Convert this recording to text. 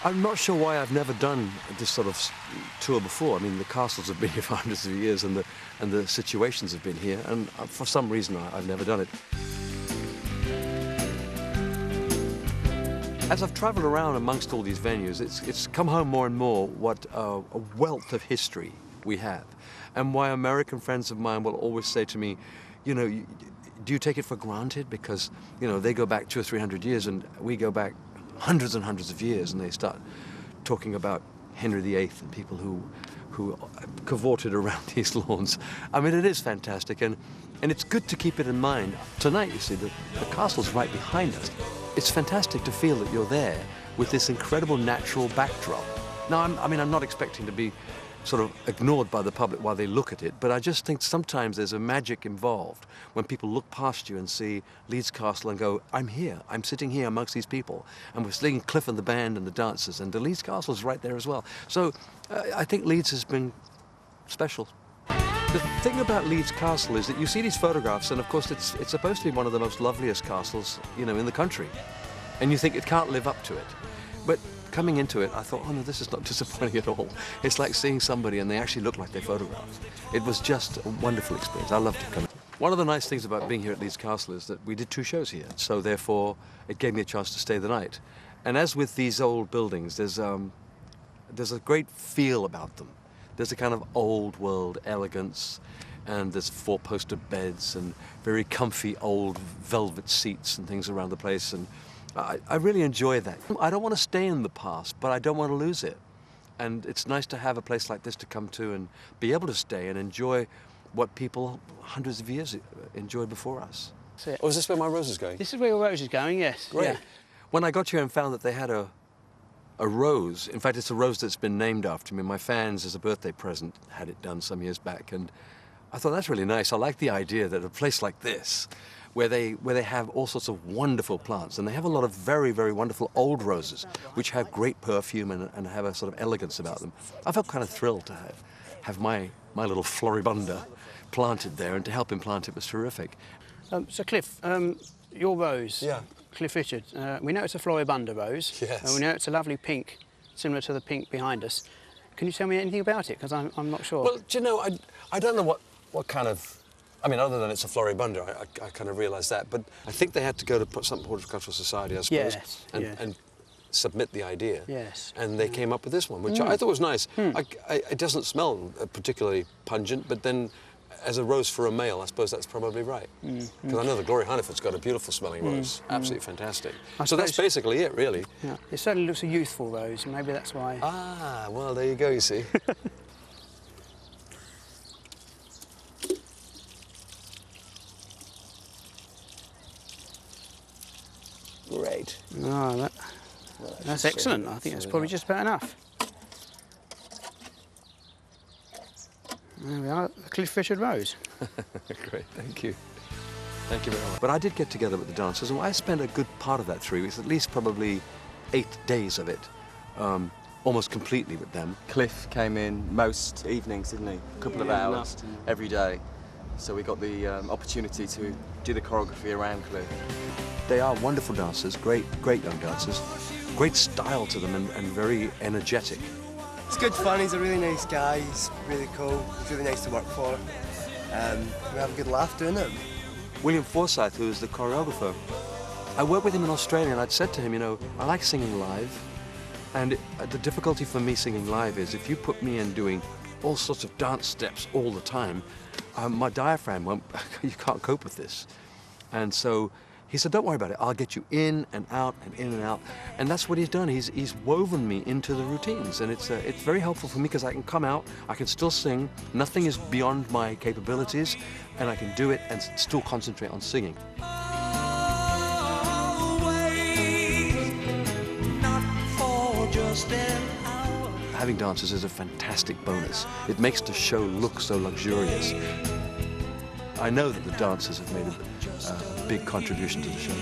I'm not sure why I've never done this sort of tour before. I mean, the castles have been here for hundreds of years, and the situations have been here, and for some reason I've never done it. As I've travelled around amongst all these venues, it's come home more and more what a wealth of history we have, and why American friends of mine will always say to me, you know, do you take it for granted? Because, you know, they go back 200 or 300 years, and we go back hundreds and hundreds of years, and they start talking about Henry VIII and people who cavorted around these lawns. I mean, it is fantastic, and it's good to keep it in mind. Tonight, you see, the castle's right behind us. It's fantastic to feel that you're there with this incredible natural backdrop. Now, I'm not expecting to be sort of ignored by the public while they look at it, but I just think sometimes there's a magic involved when people look past you and see Leeds Castle and go, I'm here, I'm sitting here amongst these people, and we're seeing Cliff and the band and the dancers, and the Leeds Castle's right there as well. So I think Leeds has been special. The thing about Leeds Castle is that you see these photographs, and of course it's supposed to be one of the most loveliest castles, you know, in the country, and you think it can't live up to it. But coming into it, I thought, oh no, this is not disappointing at all. It's like seeing somebody and they actually look like they photographed. It was just a wonderful experience. I loved to come. One of the nice things about being here at Leeds Castle is that we did 2 shows here, so therefore it gave me a chance to stay the night. And as with these old buildings, there's a great feel about them. There's a kind of old world elegance, and there's 4-poster beds and very comfy old velvet seats and things around the place, and I really enjoy that. I don't want to stay in the past, but I don't want to lose it. And it's nice to have a place like this to come to and be able to stay and enjoy what people hundreds of years enjoyed before us. Oh, is this where my rose is going? This is where your rose is going, yes. Great. Yeah. When I got here and found that they had a rose, in fact, it's a rose that's been named after me. My fans, as a birthday present, had it done some years back, and I thought that's really nice. I like the idea that a place like this, where they have all sorts of wonderful plants, and they have a lot of very, very wonderful old roses, which have great perfume and have a sort of elegance about them. I felt kind of thrilled to have my little floribunda planted there, and to help him plant it was terrific. So Cliff, your rose, Yeah. Cliff Richard, we know it's a floribunda rose. Yes. And we know it's a lovely pink, similar to the pink behind us. Can you tell me anything about it? Because I'm not sure. Well, do you know, I don't know what kind of... I mean, other than it's a floribunda, I kind of realised that. But I think they had to go to some horticultural society, I suppose, Yes, and submit the idea. Yes. And they came up with this one, which I thought was nice. It doesn't smell particularly pungent, but then as a rose for a male, I suppose that's probably right. Because I know the Gloria Hunniford's got a beautiful smelling rose, absolutely fantastic. So that's basically it, really. Yeah. It certainly looks a youthful rose, maybe that's why. Ah, well, there you go, you see. Great. Oh, that's excellent. I think that's probably just about enough. There we are, the Cliff Richard rose. Great, thank you. Thank you very much. But I did get together with the dancers, and I spent a good part of that 3 weeks, at least probably 8 days of it, almost completely with them. Cliff came in most evenings, didn't he? A couple of hours every day. So we got the opportunity to do the choreography around Cliff. They are wonderful dancers, great young dancers, great style to them, and very energetic. It's good fun, he's a really nice guy, he's really cool, he's really nice to work for. We have a good laugh doing it. William Forsythe, who is the choreographer, I worked with him in Australia, and I'd said to him, you know, I like singing live, and the difficulty for me singing live is if you put me in doing all sorts of dance steps all the time, my diaphragm won't, you can't cope with this. And so he said, don't worry about it, I'll get you in and out and in and out. And that's what he's done. He's woven me into the routines, and it's very helpful for me because I can come out, I can still sing, nothing is beyond my capabilities, and I can do it and still concentrate on singing. Having dancers is a fantastic bonus. It makes the show look so luxurious. I know that the dancers have made a big contribution to the show.